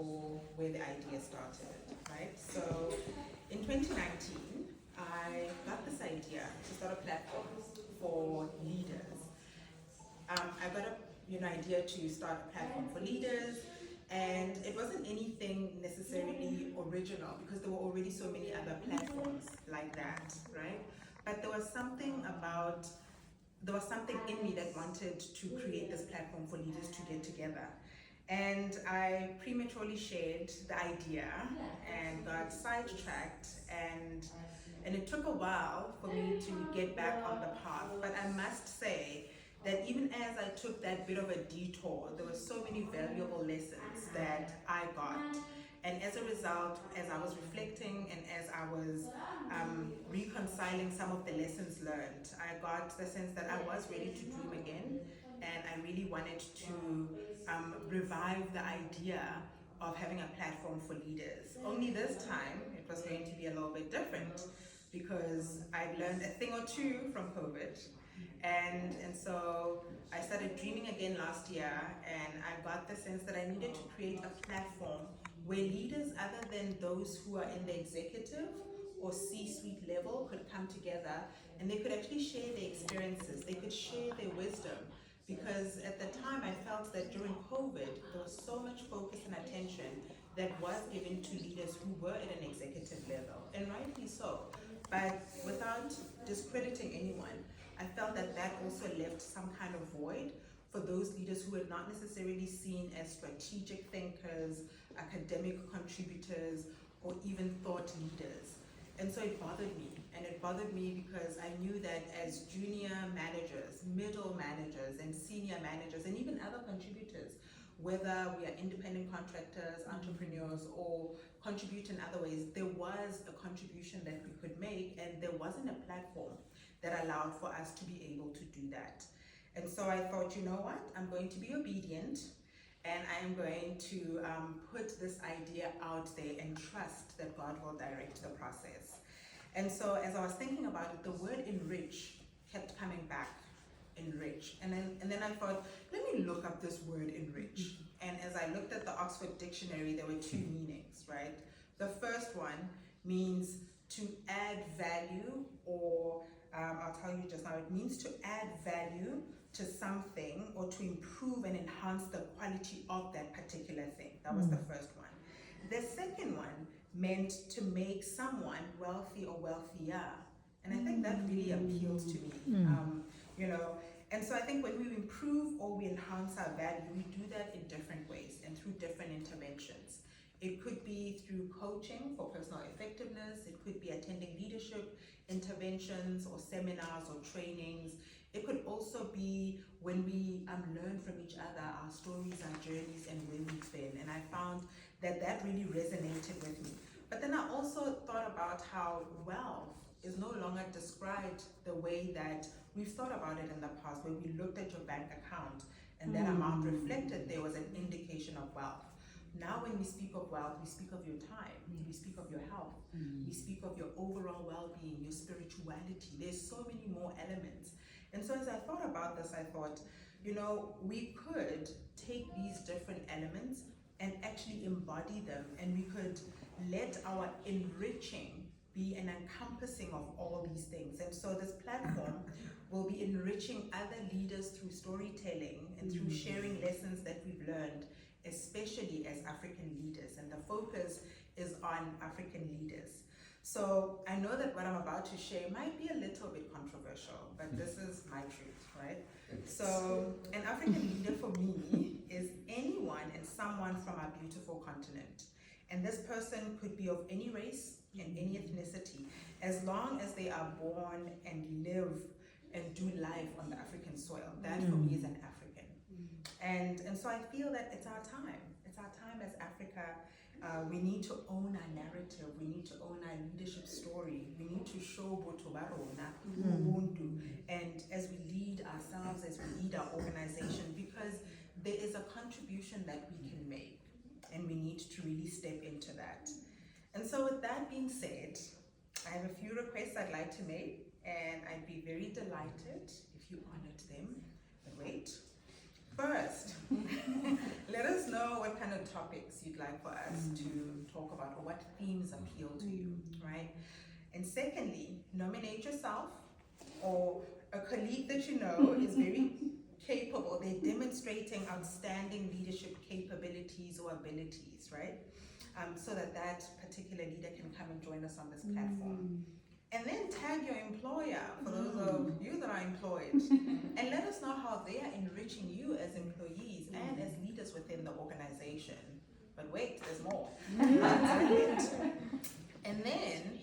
or where the idea started, right? So in 2019, I got this idea to start a platform for leaders. I got an idea to start a platform for leaders, and it wasn't anything necessarily original because there were already so many other platforms like that, right? But there was something in me that wanted to create this platform for leaders to get together. And I prematurely shared the idea and got sidetracked, and it took a while for me to get back on the path. But I must say that even as I took that bit of a detour, there were so many valuable lessons that I got. And as a result, as I was reflecting and as I was reconciling some of the lessons learned, I got the sense that I was ready to dream again, and I really wanted to revive the idea of having a platform for leaders. Only this time, it was going to be a little bit different because I'd learned a thing or two from COVID. And so I started dreaming again last year, and I got the sense that I needed to create a platform where leaders other than those who are in the executive or C-suite level could come together and they could actually share their experiences, they could share their wisdom. Because at the time I felt that during COVID, there was so much focus and attention that was given to leaders who were at an executive level, and rightly so. But without discrediting anyone, I felt that that also left some kind of void for those leaders who were not necessarily seen as strategic thinkers, academic contributors, or even thought leaders. And so it bothered me. And it bothered me because I knew that as junior managers, middle managers, and senior managers, and even other contributors, whether we are independent contractors, entrepreneurs, or contribute in other ways, there was a contribution that we could make, and there wasn't a platform that allowed for us to be able to do that. And so I thought, you know what, I'm going to be obedient, and I'm going to put this idea out there and trust that God will direct the process. And so as I was thinking about it, the word enrich kept coming back, enrich. And then I thought, let me look up this word enrich. And as I looked at the Oxford Dictionary, there were two meanings, right? The first one means to add value, or I'll tell you just now, it means to add value to something or to improve and enhance the quality of that particular thing. That was the first one. The second one meant to make someone wealthy or wealthier. And I think that really appeals to me, And so I think when we improve or we enhance our value, we do that in different ways and through different interventions. It could be through coaching for personal effectiveness. It could be attending leadership interventions or seminars or trainings. It could also be when we learn from each other, our stories, our journeys, and where we've been. And I found that that really resonated with me. But then I also thought about how wealth is no longer described the way that we've thought about it in the past, where we looked at your bank account and that amount reflected there was an indication of wealth. Now when we speak of wealth, we speak of your time, we speak of your health, we speak of your overall well-being, your spirituality. There's so many more elements. And so as I thought about this, I thought, we could take these different elements and actually embody them, and we could let our enriching be an encompassing of all these things. And so this platform will be enriching other leaders through storytelling and through sharing lessons that we've learned, especially as African leaders. And the focus is on African leaders. So I know that what I'm about to share might be a little bit controversial, but this is my truth, right? So an African leader for me is anyone and someone from our beautiful continent. And this person could be of any race and any ethnicity, as long as they are born and live and do life on the African soil. That for me is an African. And so I feel that it's our time. It's our time as Africa. We need to own our narrative. We need to own our leadership story. We need to show Botobarona, Ubuntu, and as we lead ourselves, as we lead our organization, because there is a contribution that we can make, and we need to really step into that. And so with that being said, I have a few requests I'd like to make, and I'd be very delighted if you honored them. But wait, first, let us know what kind of topics you'd like for us to talk about, or what themes appeal to you, right? And secondly, nominate yourself or a colleague that you know is very capable. They're demonstrating outstanding leadership capabilities or abilities, right? So that particular leader can come and join us on this platform. And then tag your employer, for those of you that are employed, and let us know how they are enriching you as employees and as leaders within the organization. But wait, there's more. And then,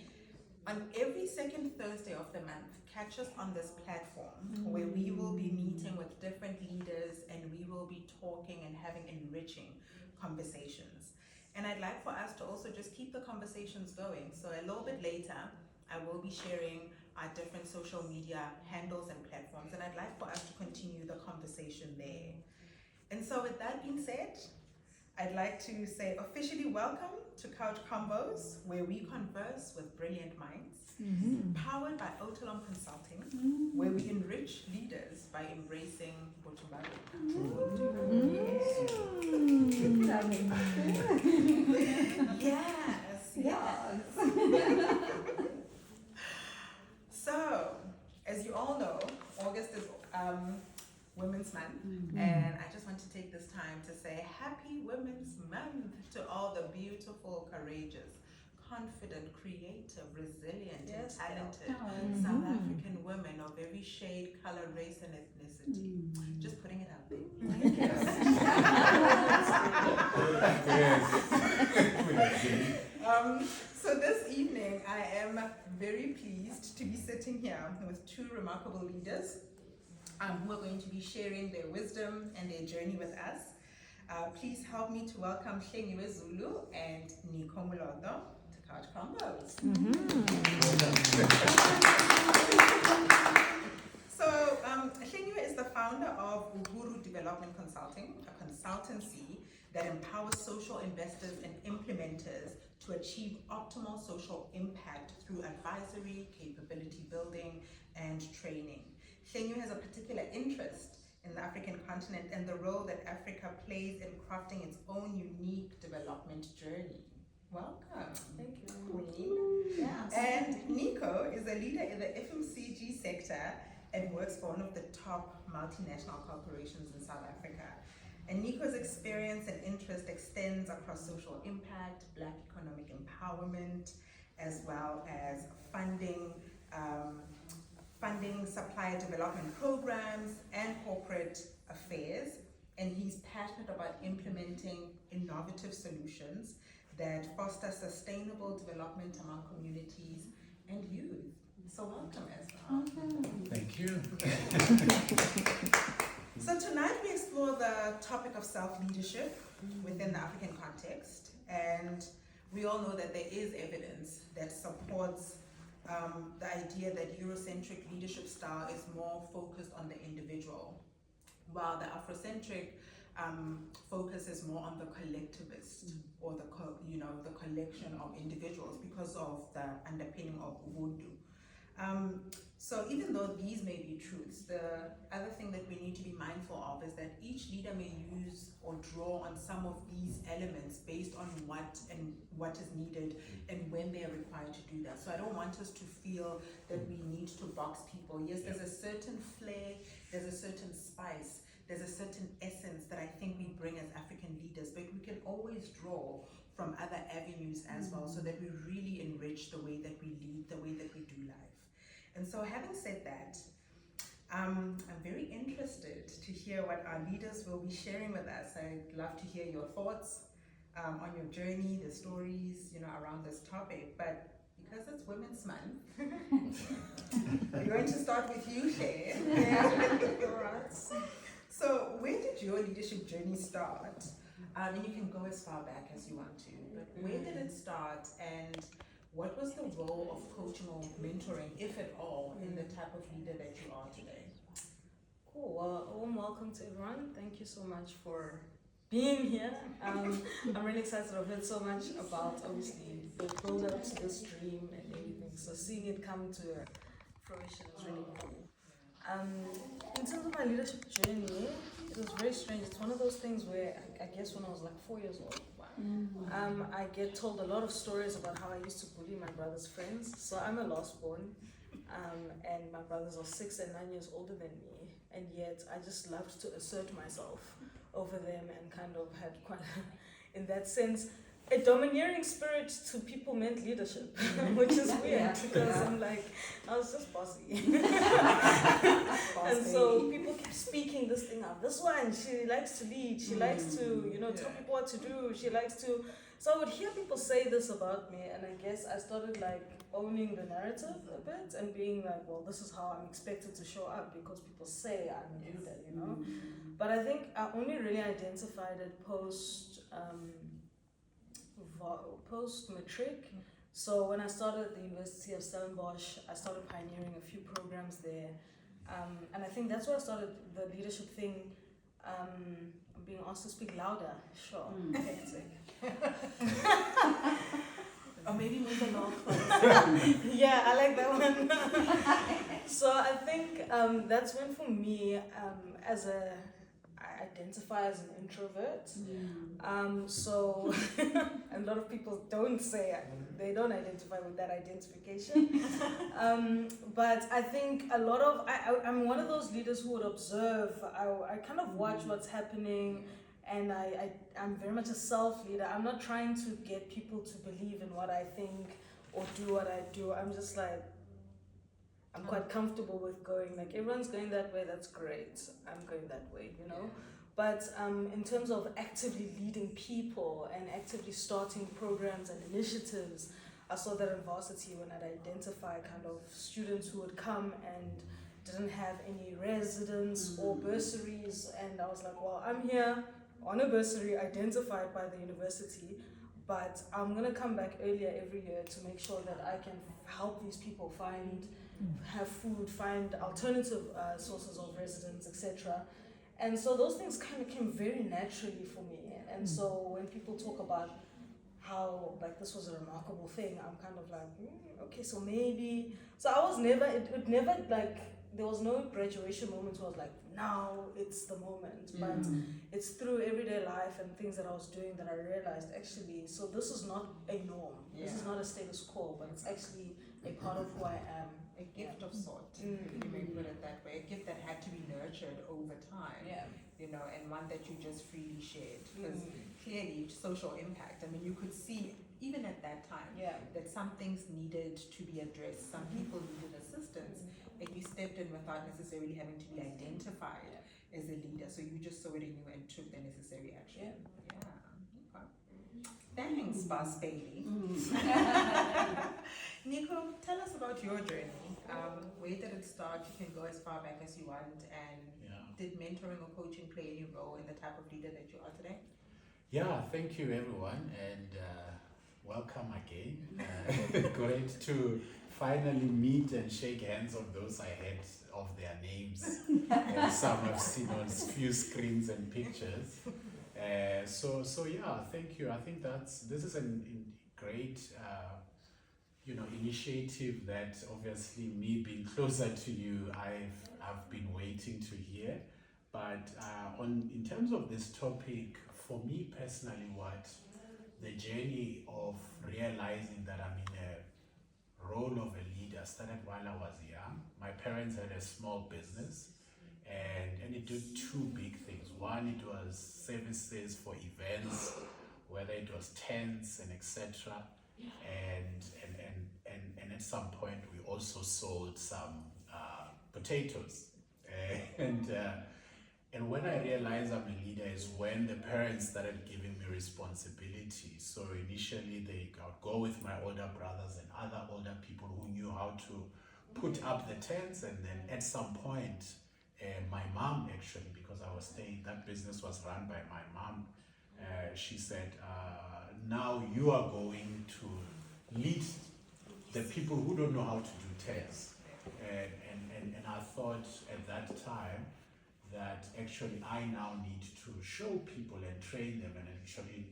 on every second Thursday of the month, catch us on this platform where we will be meeting with different leaders and we will be talking and having enriching conversations. And I'd like for us to also just keep the conversations going. So a little bit later, I will be sharing our different social media handles and platforms, and I'd like for us to continue the conversation there. And so with that being said, I'd like to say officially welcome to Couch Convos, where we converse with brilliant minds, powered by Otelom Consulting, where we enrich leaders by embracing Yes. So, as you all know, August is Women's Month, and I just want to take this time to say Happy Women's Month to all the beautiful, courageous, confident, creative, resilient, and talented South African women of every shade, color, race, and ethnicity. Just putting it out there. So this evening, I am very pleased to be sitting here with two remarkable leaders who are going to be sharing their wisdom and their journey with us. Please help me to welcome Hlengiwe Zulu and Nico Mulodo to Couch Combos. So Hlengiwe is the founder of Uhuru Development Consulting, a consultancy that empowers social investors and implementers to achieve optimal social impact through advisory, capability building, and training. Hlengiwe has a particular interest in the African continent and the role that Africa plays in crafting its own unique development journey. Welcome. Thank you, Queen. Yes. And Nico is a leader in the FMCG sector and works for one of the top multinational corporations in South Africa. And Nico's experience and interest extends across social impact, Black economic empowerment, as well as funding supplier development programs, and corporate affairs. And he's passionate about implementing innovative solutions that foster sustainable development among communities and youth. So welcome, Ezra. Thank you. So tonight we explore the topic of self-leadership within the African context, and we all know that there is evidence that supports the idea that Eurocentric leadership style is more focused on the individual, while the Afrocentric focus is more on the collectivist or the collection of individuals because of the underpinning of Ubuntu. So even though these may be truths, the other thing that we need to be mindful of is that each leader may use or draw on some of these elements based on what is needed and when they are required to do that. So I don't want us to feel that we need to box people. Yes, there's a certain flair, there's a certain spice, there's a certain essence that I think we bring as African leaders, but we can always draw from other avenues as well, so that we really enrich the way that we lead, the way that we do life. And so having said that, I'm very interested to hear what our leaders will be sharing with us. I'd love to hear your thoughts on your journey, the stories, around this topic. But because it's Women's Month, we're going to start with you, Shay. All right. So where did your leadership journey start? And you can go as far back as you want to, but where did it start, and what was the role of coaching or mentoring, if at all, in the type of leader that you are today? Cool. Well, warm welcome to everyone. Thank you so much for being here. I'm really excited. I've heard so much about, obviously, the build up to this dream and everything. So seeing it come to fruition is really cool. Um, in terms of my leadership journey, it was very strange. It's one of those things where I guess when I was like 4 years old, I get told a lot of stories about how I used to bully my brother's friends. So I'm a last born, and my brothers are 6 and 9 years older than me, and yet I just loved to assert myself over them and kind of had quite, in that sense, a domineering spirit to people meant leadership, which is weird because I'm like, I was just bossy. And so people kept speaking this thing out. This one, she likes to lead, she likes to, tell people what to do, she likes to. So I would hear people say this about me, and I guess I started like owning the narrative a bit and being like, well, this is how I'm expected to show up because people say I'm a leader, But I think I only really identified it post-matric. So when I started at the University of Stellenbosch, I started pioneering a few programs there. And I think that's where I started the leadership thing. I'm being asked to speak louder. Sure. Hectic. Or maybe move along. Yeah, I like that one. So I think that's when for me, I identify as an introvert. So a lot of people don't say they don't identify with that identification. But I think I'm one of those leaders who would observe. I kind of watch what's happening, and I'm very much a self-leader. I'm not trying to get people to believe in what I think or do what I do. I'm just like, I'm quite comfortable with going, like, everyone's going that way, that's great. I'm going that way, But in terms of actively leading people and actively starting programs and initiatives, I saw that in varsity when I'd identify kind of students who would come and didn't have any residence or bursaries, and I was like, well, I'm here on a bursary identified by the university, but I'm gonna come back earlier every year to make sure that I can help these people have food, find alternative sources of residence, etc. And so those things kind of came very naturally for me. And so when people talk about how like this was a remarkable thing, I'm kind of like, okay, so maybe. So I was never, it never like, there was no graduation moment where I was like, now it's the moment. But it's through everyday life and things that I was doing that I realized actually, so this is not a norm. This is not a status quo, but it's actually a part of who I am. A gift of sort, you may put it that way. A gift that had to be nurtured over time, and one that you just freely shared. Because clearly, social impact, I mean, you could see, even at that time, that some things needed to be addressed, some people needed assistance, and you stepped in without necessarily having to be identified as a leader. So you just saw it in you and took the necessary action. Okay. Thanks, Boss Bailey. Nico, tell us about your journey. Where did it start? You can go as far back as you want. And did mentoring or coaching play any role in the type of leader that you are today? Yeah, thank you everyone, and welcome again. Great to finally meet and shake hands on those I had of their names. Some I've seen on few screens and pictures. So yeah, thank you. I think this is a great initiative that obviously me being closer to you, I've been waiting to hear. But in terms of this topic, for me personally, what the journey of realizing that I'm in a role of a leader started while I was young. My parents had a small business, and it did two big things. One, it was services for events, whether it was tents and etc. And at some point we also sold some potatoes. And when I realized I'm a leader is when the parents started giving me responsibility. So initially they would go with my older brothers and other older people who knew how to put up the tents, and then at some point my mom, actually, because I was staying, that business was run by my mom, she said, now you are going to lead the people who don't know how to do tents. And I thought at that time that actually I now need to show people and train them and actually,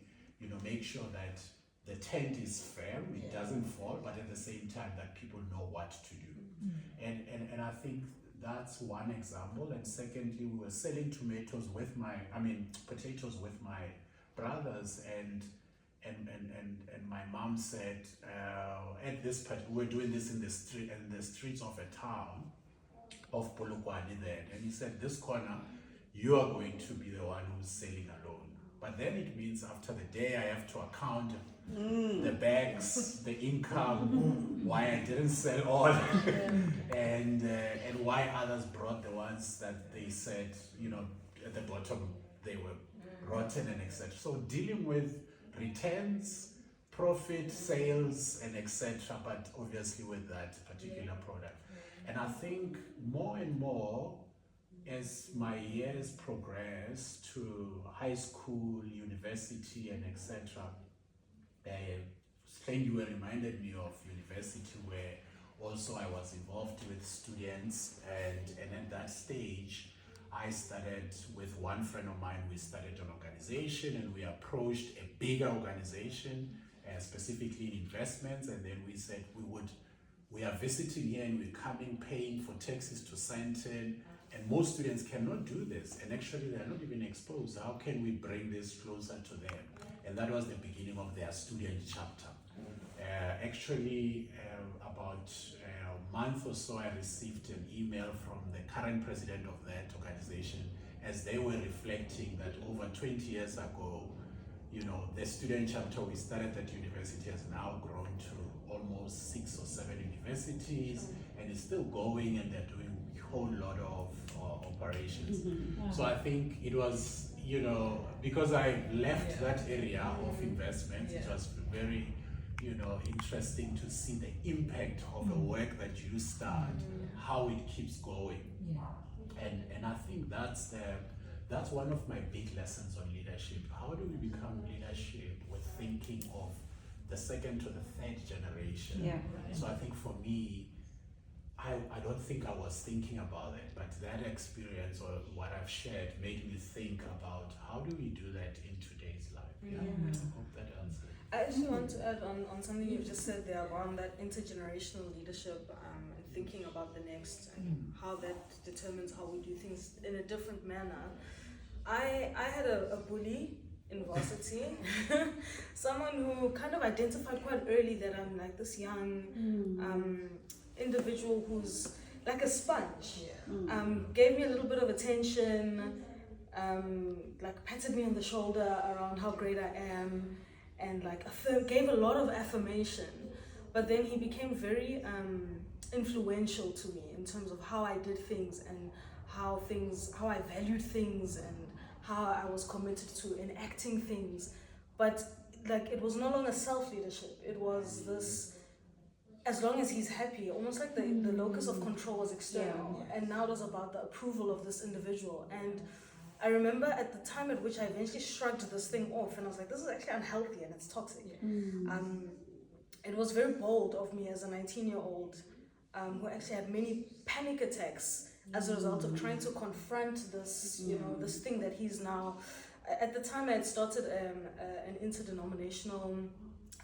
make sure that the tent is firm, it doesn't fall, but at the same time that people know what to do. And I think that's one example. And secondly, we were selling potatoes with my brothers, and my mom said, we're doing this in the streets of a town of Polokwane then, and he said, this corner, you are going to be the one who's selling alone. But then it means after the day I have to account the bags, the income, why I didn't sell all, and why others brought the ones that they said, at the bottom they were rotten and etc. So dealing with returns, profit, sales, and etc. But obviously with that particular product. And I think more and more as my years progress to high school, university, and etc., you were reminded me of university where also I was involved with students, and at that stage I started with one friend of mine. We started an organization and we approached a bigger organization, specifically in investments, and then we said we are visiting here and we're coming, paying for taxis to Sandton, and most students cannot do this, and actually they're not even exposed. How can we bring this closer to them? And that was the beginning of their student chapter. About a month or so, I received an email from the current president of that organization as they were reflecting that over 20 years ago, the student chapter we started at university has now grown to almost 6 or 7 universities, and it's still going, and they're doing a whole lot of operations. So I think it was, because I left that area of investment, it was very, interesting to see the impact of the work that you start, how it keeps going. And I think that's one of my big lessons on leadership. How do we become leadership with thinking of the second to the third generation? So I think for me, I don't think I was thinking about it, but that experience or what I've shared made me think about how do we do that in today's life. I hope that answers. I actually want to add on something you've just said there around that intergenerational leadership and thinking about the next and how that determines how we do things in a different manner. I had a bully in varsity, someone who kind of identified quite early that I'm like this young individual who's like a sponge. Gave me a little bit of attention, like patted me on the shoulder around how great I am, and like gave a lot of affirmation. But then he became very influential to me in terms of how I did things and how I valued things and how I was committed to enacting things. But like it was no longer self-leadership. It was this, as long as he's happy, almost like the locus of control was external. And now it was about the approval of this individual. And I remember at the time at which I eventually shrugged this thing off, and I was like, this is actually unhealthy and it's toxic. It was very bold of me as a 19-year-old who actually had many panic attacks as a result of trying to confront this, this thing that he's now. At the time I had started an interdenominational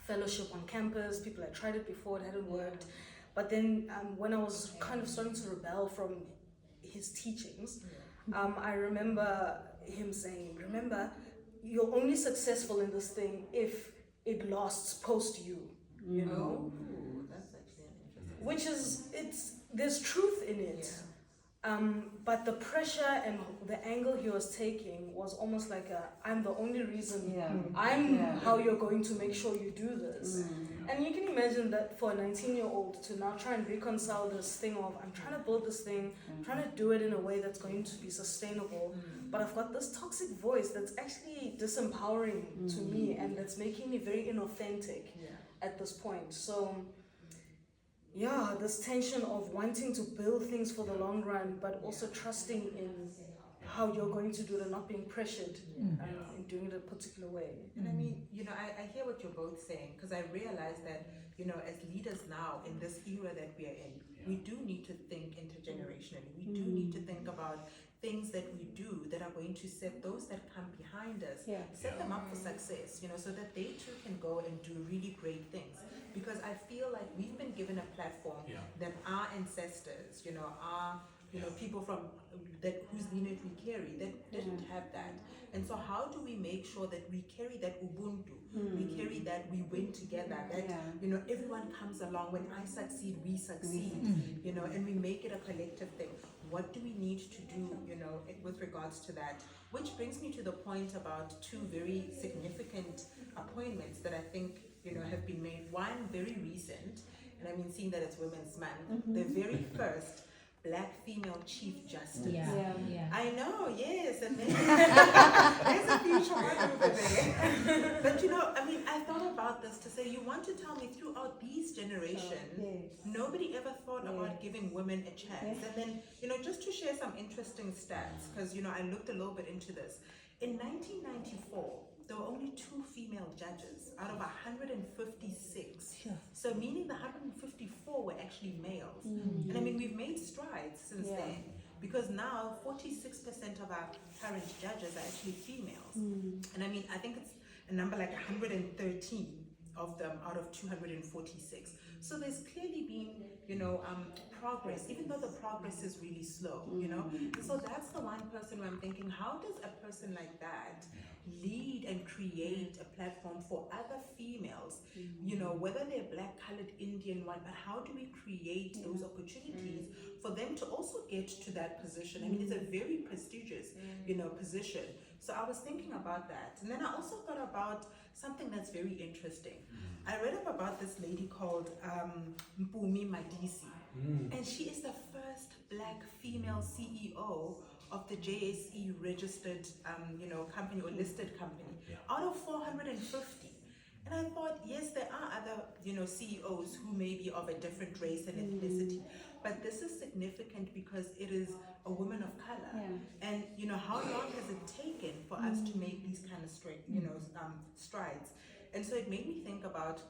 fellowship on campus. People had tried it before, it hadn't worked. But then when I was kind of starting to rebel from his teachings, I remember him saying, remember, you're only successful in this thing if it lasts post you, you know? Ooh, that's actually an interesting. Which is, there's truth in it. But the pressure and the angle he was taking was almost like I'm the only reason, I'm how you're going to make sure you do this. And you can imagine that for a 19-year-old to now try and reconcile this thing of, I'm trying to build this thing, I'm trying to do it in a way that's going to be sustainable, but I've got this toxic voice that's actually disempowering to me and that's making me very inauthentic at this point. So this tension of wanting to build things for the long run, but also trusting in how you're going to do it and not being pressured in doing it a particular way. And I mean, I hear what you're both saying, because I realize that, as leaders now in this era that we are in, we do need to think intergenerationally. We do need to think about things that we do that are going to set those that come behind us, set them up for success, so that they too can go and do really great things. Because I feel like we've been given a platform that our ancestors, our people from that whose lineage we carry that didn't have that. And so how do we make sure that we carry that ubuntu, we carry that we win together, that everyone comes along. When I succeed, we succeed, and we make it a collective thing. What do we need to do, with regards to that? Which brings me to the point about two very significant appointments that I think, have been made. One very recent, and I mean, seeing that it's Women's Month, the very first Black female Chief Justice. Yeah. I know, yes, and then there's a future one over there. But I thought about this to say, you want to tell me throughout these generations, nobody ever thought about giving women a chance. And then, just to share some interesting stats, because, I looked a little bit into this. In 1994, there were only 2 female judges out of 156. So meaning the 154 were actually males. And I mean, we've made strides since then, because now 46% of our current judges are actually females. And I mean, I think it's a number like 113 of them out of 246. So there's clearly been, progress, even though the progress is really slow, And so that's the one person where I'm thinking, how does a person like that lead and create a platform for other females, whether they're Black, colored, Indian, one, but how do we create those opportunities for them to also get to that position? I mean, it's a very prestigious, position. So I was thinking about that. And then I also thought about something that's very interesting. I read up about this lady called Mpumi Madisi. And she is the first Black female CEO of the JSE registered, company or listed company out of 450. And I thought, yes, there are other, CEOs who may be of a different race and ethnicity, but this is significant because it is a woman of color. And, how long has it taken for us to make these kind of strides? And so it made me think about,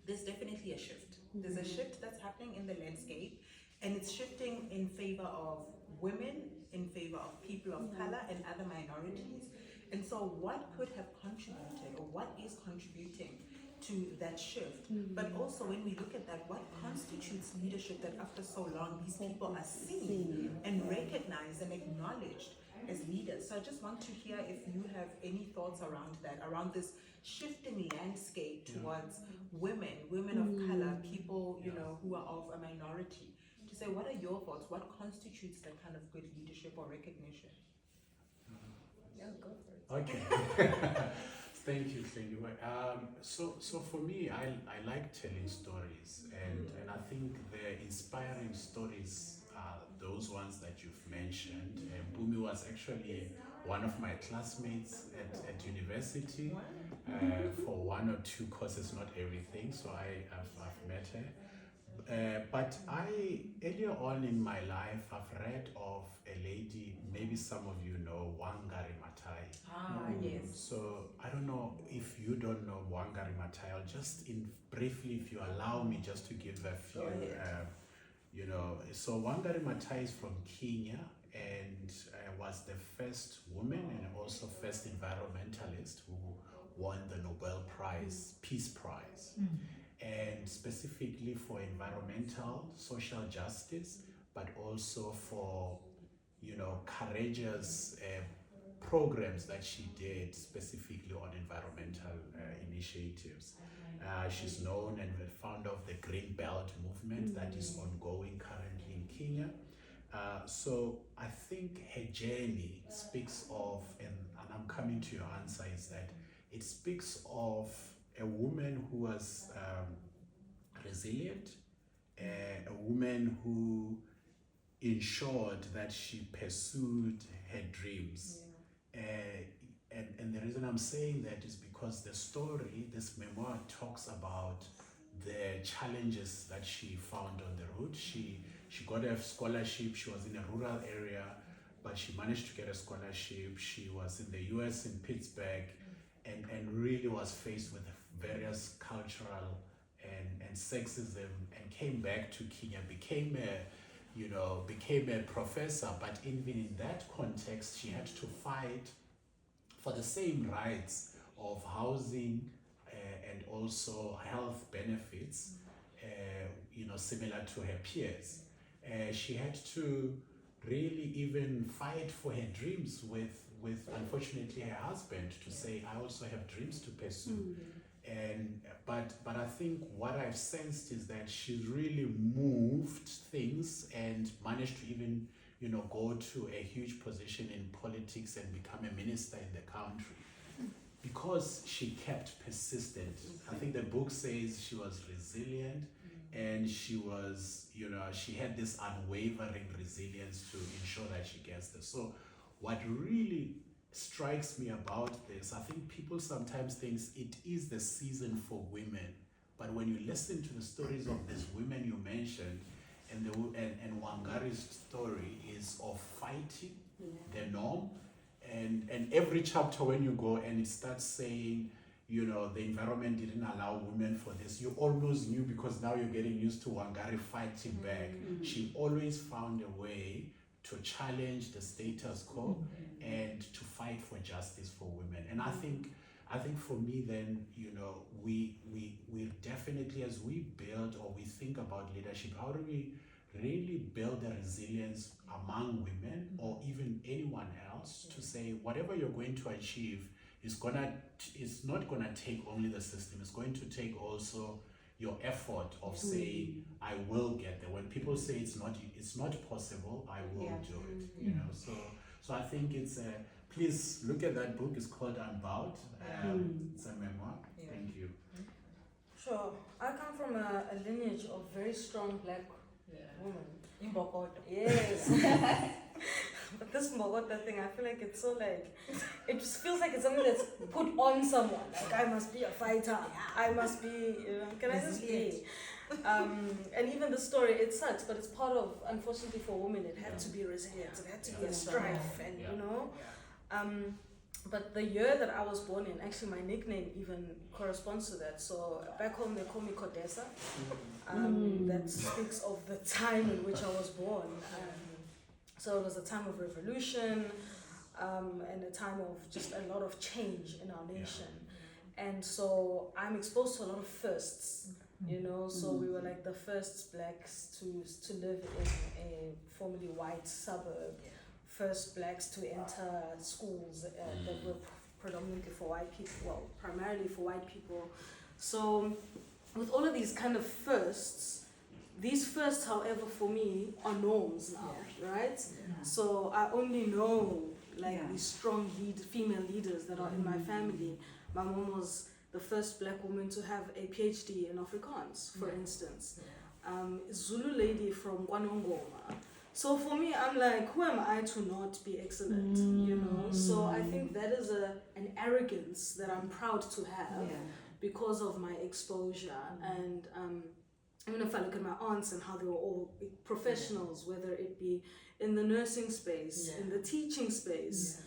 there's definitely a shift. There's a shift that's happening in the landscape, and it's shifting in favor of women, in favor of people of color and other minorities. And so what could have contributed, or what is contributing to that shift? But also when we look at that, what constitutes leadership that after so long these people are seen and recognized and acknowledged as leaders? So I just want to hear if you have any thoughts around that, around this shifting landscape towards women of color, people, who are of a minority. To say, what are your thoughts? What constitutes that kind of good leadership or recognition? Yeah, go for it. Okay. Thank you. So for me, I like telling stories, and I think the inspiring stories are those ones that you've mentioned. Bumi was actually one of my classmates at university for 1 or 2 courses, not everything, so I've met her. But earlier on in my life, I've read of a lady, maybe some of you know, Wangari Maathai. Yes. So I don't know if you don't know Wangari Maathai. I'll just briefly, if you allow me, just to give a few, so Wangari Maathai is from Kenya, and was the first woman and also first environmentalist who won the Nobel Prize, Peace Prize. And specifically for environmental, social justice, but also for, courageous programs that she did specifically on environmental initiatives. She's known and the founder of the Green Belt movement that is ongoing currently in Kenya. So I think her journey speaks of, and I'm coming to your answer, is that it speaks of a woman who was resilient, a woman who ensured that she pursued her dreams. And the reason I'm saying that is because the story, this memoir, talks about the challenges that she found on the road. She got a scholarship. She was in a rural area, but she managed to get a scholarship. She was in the US, in Pittsburgh, and really was faced with various cultural and sexism, and came back to Kenya, became a professor. But even in that context, she had to fight for the same rights of housing and also health benefits, similar to her peers. She had to really even fight for her dreams with unfortunately her husband, to say I also have dreams to pursue. And but I think what I've sensed is that she's really moved things and managed to even, you know, go to a huge position in politics and become a minister in the country because she kept persistent. I think the book says she was resilient, and she was, you know, she had this unwavering resilience to ensure that she gets there. So what really strikes me about this, I think people sometimes think it is the season for women, but when you listen to the stories of these women you mentioned, and Wangari's story is of fighting the norm, and every chapter when you go and it starts saying, you know, the environment didn't allow women for this, you almost knew, because now you're getting used to Wangari fighting back. She always found a way to challenge the status quo and to fight for justice for women. And I think for me then, you know, we definitely, as we build or we think about leadership, how do we really build the resilience among women or even anyone else to say whatever you're going to achieve is not gonna take only the system, it's going to take also your effort of saying, I will get there. When people say it's not possible, I will do it. You know, so I think it's please look at that book. It's called Unbound. It's a memoir. Thank you. Sure. I come from a lineage of very strong black women. Yes. But this Mbokota thing, I feel like it's so like, it just feels like it's something that's put on someone. Like, I must be a fighter. I must be, you know, can I just be? And even the story, it sucks, but it's part of, unfortunately for women, it had to be resilience. It had to be a strife, and you know. But the year that I was born in, actually my nickname even corresponds to that. So back home they call me Kodesa. That speaks of the time in which I was born. So it was a time of revolution, and a time of just a lot of change in our nation. And so I'm exposed to a lot of firsts, you know. So we were like the first blacks to live in a formerly white suburb. First blacks to enter schools that were predominantly for white people, well, primarily for white people. So with all of these kind of firsts, these firsts, however, for me, are norms now, right? So I only know like these strong female leaders that are in my family. My mom was the first black woman to have a PhD in Afrikaans, for instance. Zulu lady from Kwanongoma. So for me, I'm like, who am I to not be excellent, you know? So I think that is an arrogance that I'm proud to have because of my exposure. And even if I look at my aunts and how they were all professionals, whether it be in the nursing space, in the teaching space.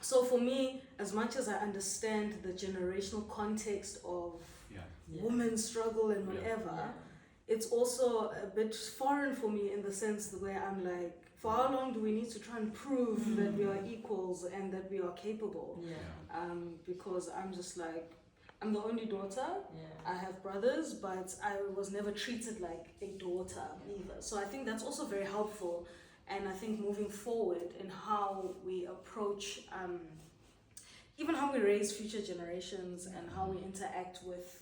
So for me, as much as I understand the generational context of women's struggle and whatever, it's also a bit foreign for me in the sense where I'm like, for how long do we need to try and prove that we are equals and that we are capable? Because I'm just like, I'm the only daughter. I have brothers, but I was never treated like a daughter either. So I think that's also very helpful. And I think moving forward in how we approach, even how we raise future generations and how we interact with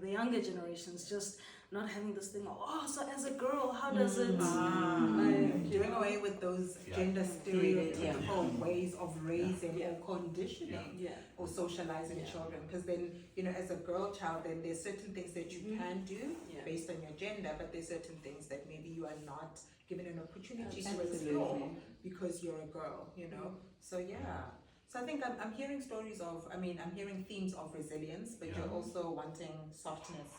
the younger generations, just not having this thing of, oh, so as a girl, how does it like, doing away with those gender stereotypical ways of raising or conditioning or socializing children, because then, you know, as a girl child, then there's certain things that you can do based on your gender, but there's certain things that maybe you are not given an opportunity to explore because you're a girl, you know. So so I think I'm hearing stories of, I'm hearing themes of resilience, but you're also wanting softness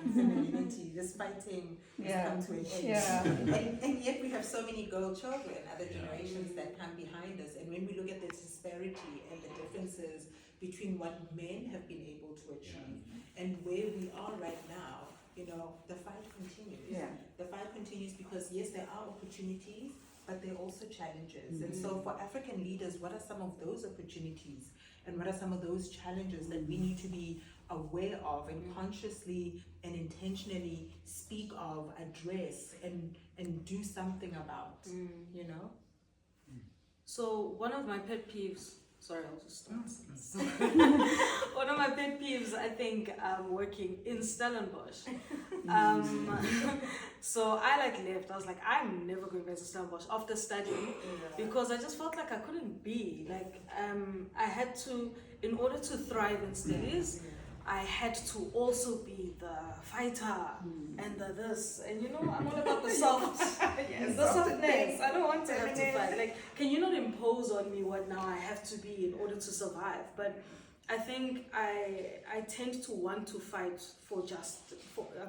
and femininity, just fighting has come to an end. And yet we have so many girl children, other generations that come behind us. And when we look at the disparity and the differences between what men have been able to achieve and where we are right now, you know, the fight continues. The fight continues because yes, there are opportunities, but there are also challenges. And so for African leaders, what are some of those opportunities and what are some of those challenges that we need to be aware of and consciously and intentionally speak of, address, and do something about, you know? So one of my pet peeves, sorry, I'll just start. One of my pet peeves, I think, working in Stellenbosch. So I left. I was like, I'm never going back to Stellenbosch after studying because I just felt like I couldn't be. I had to, in order to thrive in studies, I had to also be the fighter and the this. And I'm all about the soft, the softness. I don't want to have to fight. Can you not impose on me what now I have to be in order to survive? But I think I tend to want to fight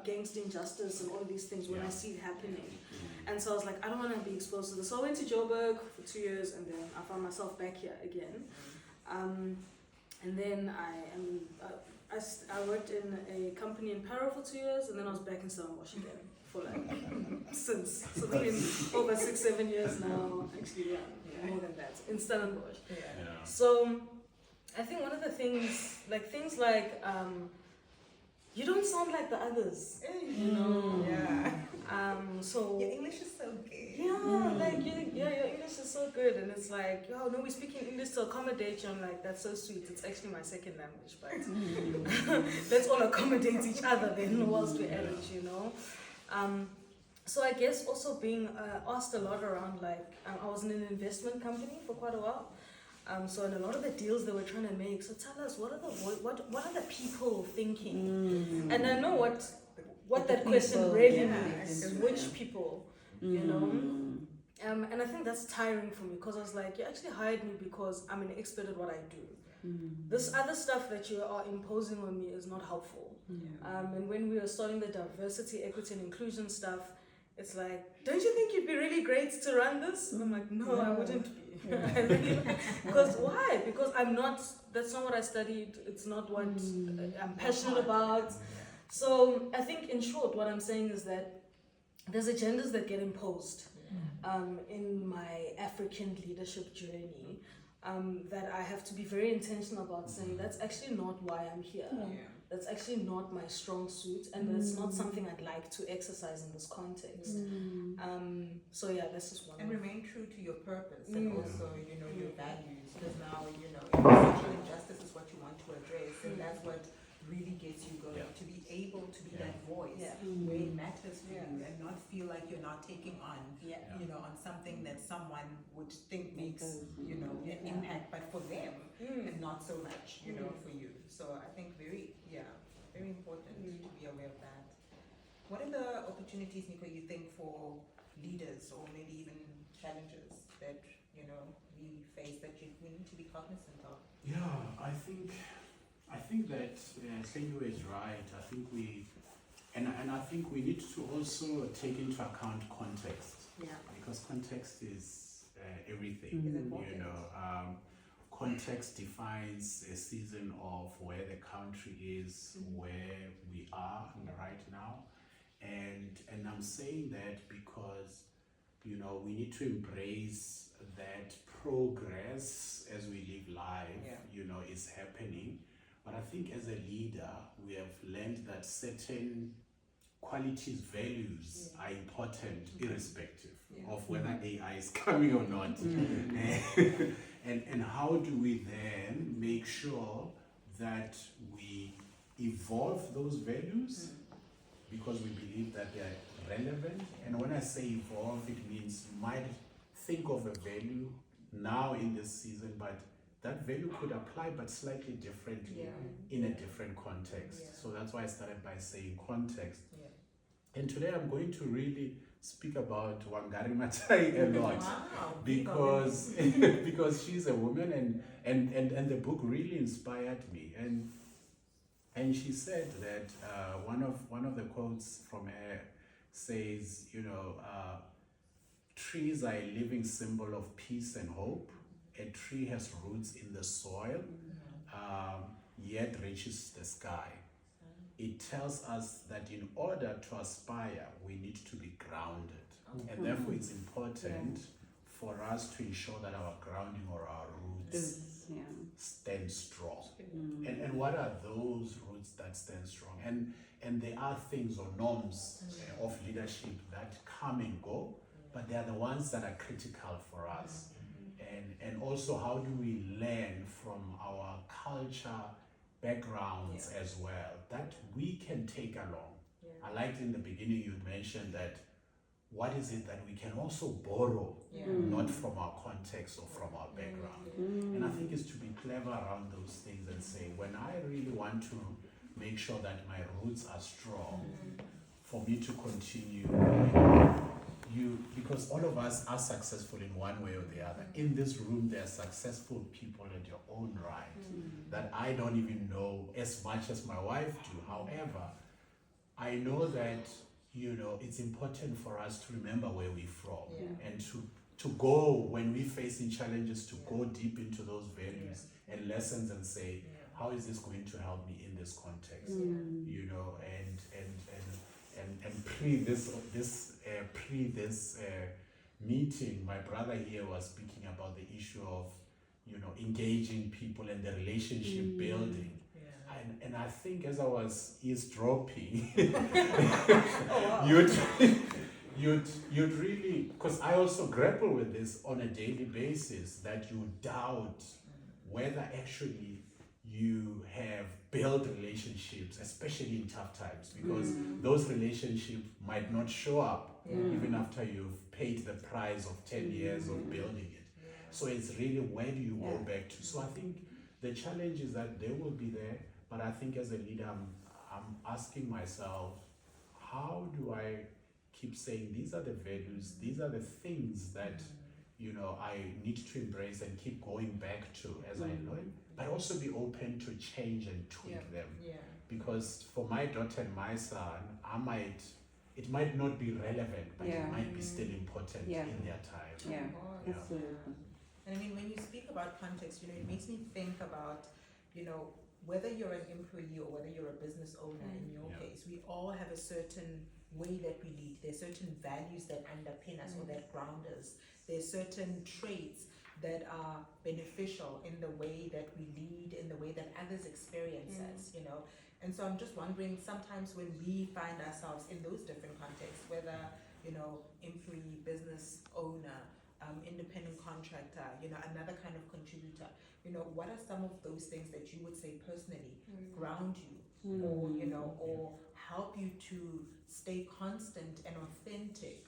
against injustice and all these things when I see it happening. And so I was like, I don't want to be exposed to this. So I went to Joburg for 2 years, and then I found myself back here again. And then I worked in a company in Para for 2 years, and then I was back in Stellenbosch again for since. So it's been over 6-7 years now. Actually, more than that in Stellenbosch. So I think one of the things like you don't sound like the others, you know. So your English is so good. Your English is so good, and it's like, no, we're speaking English to accommodate you. I'm like, that's so sweet. It's actually my second language, but let's all accommodate each other then whilst we're at it, you know. So I guess also being asked a lot around, I was in an investment company for quite a while. So in a lot of the deals they were trying to make, so tell us, what are the people thinking? And I know what that question really means. Which people, you know? And I think that's tiring for me, because I was like, you actually hired me because I'm an expert at what I do. This other stuff that you are imposing on me is not helpful. And when we were starting the diversity, equity, and inclusion stuff, it's like, don't you think you'd be really great to run this? And I'm like, no, I wouldn't be. Because why? Because that's not what I studied. It's not what I'm passionate about. So I think, in short, what I'm saying is that there's agendas that get imposed in my African leadership journey that I have to be very intentional about saying, that's actually not why I'm here. That's actually not my strong suit, and that's not something I'd like to exercise in this context. So that's just one. And remain true to your purpose and also, your values, because now, social injustice is what you want to address, and that's what really gets you going, to be able to be that voice where it matters for you, and not feel like you're not taking on, on something that someone would think makes, an impact, but for them, and not so much, for you. So I think very important to be aware of that. What are the opportunities, Nico, you think for leaders, or maybe even challenges that, we face that we need to be cognizant of? I think that Senyo is right. I think I think we need to also take into account context. Because context is everything. Context defines a season of where the country is, where we are right now, and I'm saying that because we need to embrace that progress as we live life. Is happening. But I think as a leader, we have learned that certain qualities, values are important irrespective of whether AI is coming or not. And how do we then make sure that we evolve those values because we believe that they are relevant? And when I say evolve, it means you might think of a value now in this season, but that value could apply but slightly differently in a different context. So that's why I started by saying context. And today I'm going to really speak about Wangari Maathai a lot. Because because she's a woman, and the book really inspired me. And she said that one of the quotes from her says, trees are a living symbol of peace and hope. A tree has roots in the soil, yet reaches the sky. It tells us that in order to aspire, we need to be grounded. And therefore it's important for us to ensure that our grounding or our roots stand strong. And what are those roots that stand strong? And there are things or norms of leadership that come and go, but they are the ones that are critical for us. And also, how do we learn from our culture backgrounds as well that we can take along? I liked in the beginning you mentioned that what is it that we can also borrow, not from our context or from our background. And I think it's to be clever around those things and say, when I really want to make sure that my roots are strong, for me to continue, because all of us are successful in one way or the other. In this room, there are successful people in your own right that I don't even know as much as my wife do. However, I know that it's important for us to remember where we're from and to go when we're facing challenges, to go deep into those values and lessons and say, how is this going to help me in this context? And pre this meeting, my brother here was speaking about the issue of engaging people and the relationship building. And I think as I was eavesdropping, you'd really, because I also grapple with this on a daily basis, that you doubt whether actually you have built relationships, especially in tough times, because those relationships might not show up even after you've paid the price of 10 years of building it. So it's really, where do you go back to? So I think the challenge is that they will be there, but I think as a leader, I'm asking myself, how do I keep saying these are the values, these are the things that I need to embrace and keep going back to as I learn, but also be open to change and tweak them. Because for my daughter and my son, it might not be relevant, but it might be still important in their time. Absolutely. And I mean, when you speak about context, it makes me think about, whether you're an employee or whether you're a business owner, in your case, we all have a certain way that we lead. There's certain values that underpin us or that ground us. There's certain traits that are beneficial in the way that we lead, in the way that others experience us, And so I'm just wondering, sometimes when we find ourselves in those different contexts, whether, employee, business owner, independent contractor, another kind of contributor, what are some of those things that you would say personally ground you or help you to stay constant and authentic,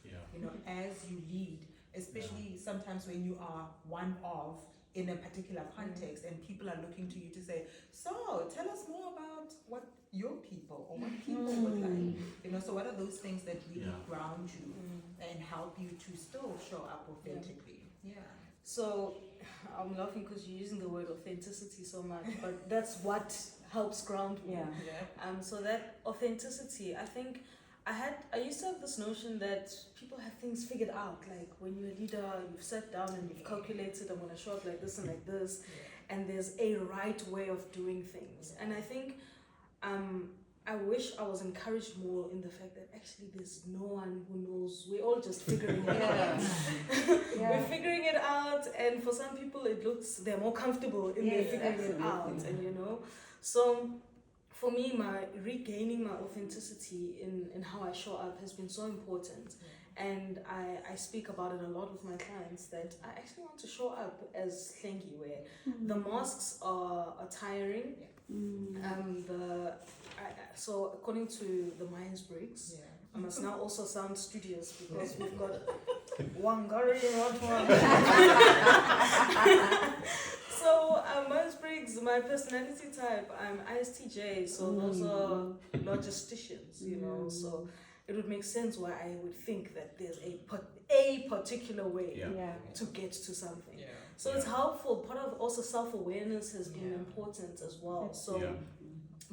as you lead, especially sometimes when you are one of in a particular context and people are looking to you to say, so tell us more about what your people or what people would like, so what are those things that really ground you and help you to still show up authentically? So I'm laughing because you're using the word authenticity so much, but that's what helps ground me. So that authenticity, I think I used to have this notion that people have things figured out. Like when you're a leader, you've sat down and you've calculated, I'm going to show up like this and like this, and there's a right way of doing things. And I think I wish I was encouraged more in the fact that actually there's no one who knows. We're all just figuring it out. We're figuring it out, and for some people they're more comfortable in their figuring it out, and So for me, regaining my authenticity in how I show up has been so important. And I speak about it a lot with my clients, that I actually want to show up as Hlengi, where the masks are tiring. So according to the Myers-Briggs, I must now also sound studious because we've got Wangari Rotwa. So Myers-Briggs, my personality type, I'm ISTJ, so those are logisticians, so it would make sense why I would think that there's a particular way to get to something. So it's helpful. Part of also self-awareness has been important as well. So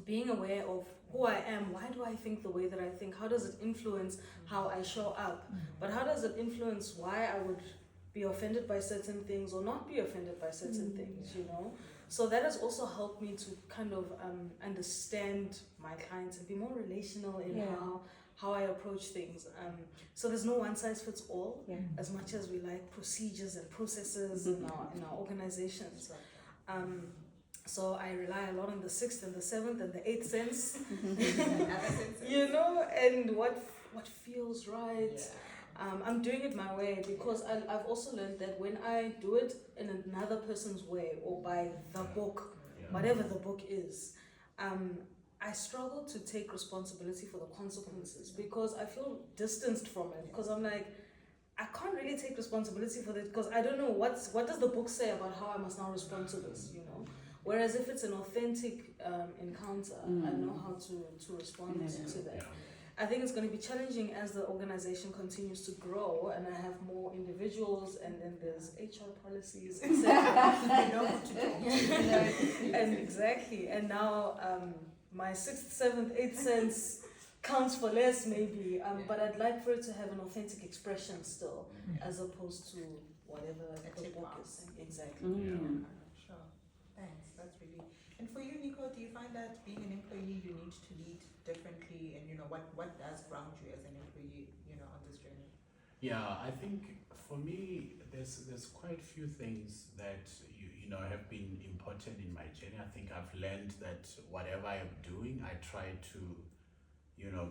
being aware of who I am, why do I think the way that I think? How does it influence how I show up? But how does it influence why I would be offended by certain things or not be offended by certain things, So that has also helped me to kind of understand my clients and be more relational in how I approach things. So there's no one size fits all, as much as we like procedures and processes in our organizations. So I rely a lot on the sixth and the seventh and the eighth sense, Other senses. you know, and what feels right. I'm doing it my way because I've also learned that when I do it in another person's way or by the book, whatever the book is, I struggle to take responsibility for the consequences because I feel distanced from it because I'm like, I can't really take responsibility for it because I don't know what does the book say about how I must now respond to this, you know. Whereas if it's an authentic encounter, I know how to respond to that. Yeah. I think it's going to be challenging as the organization continues to grow and I have more individuals and then there's HR policies, etc. And exactly. And now my sixth, seventh, eighth sense counts for less maybe, but I'd like for it to have an authentic expression still, as opposed to whatever the book is saying. Exactly. Sure. Thanks. That's really. And for you, Nico, do you find that being an employee, you need to lead differently, and what does ground you as an employee, on this journey? Yeah, I think for me, there's quite a few things that have been important in my journey. I think I've learned that whatever I'm doing, I try to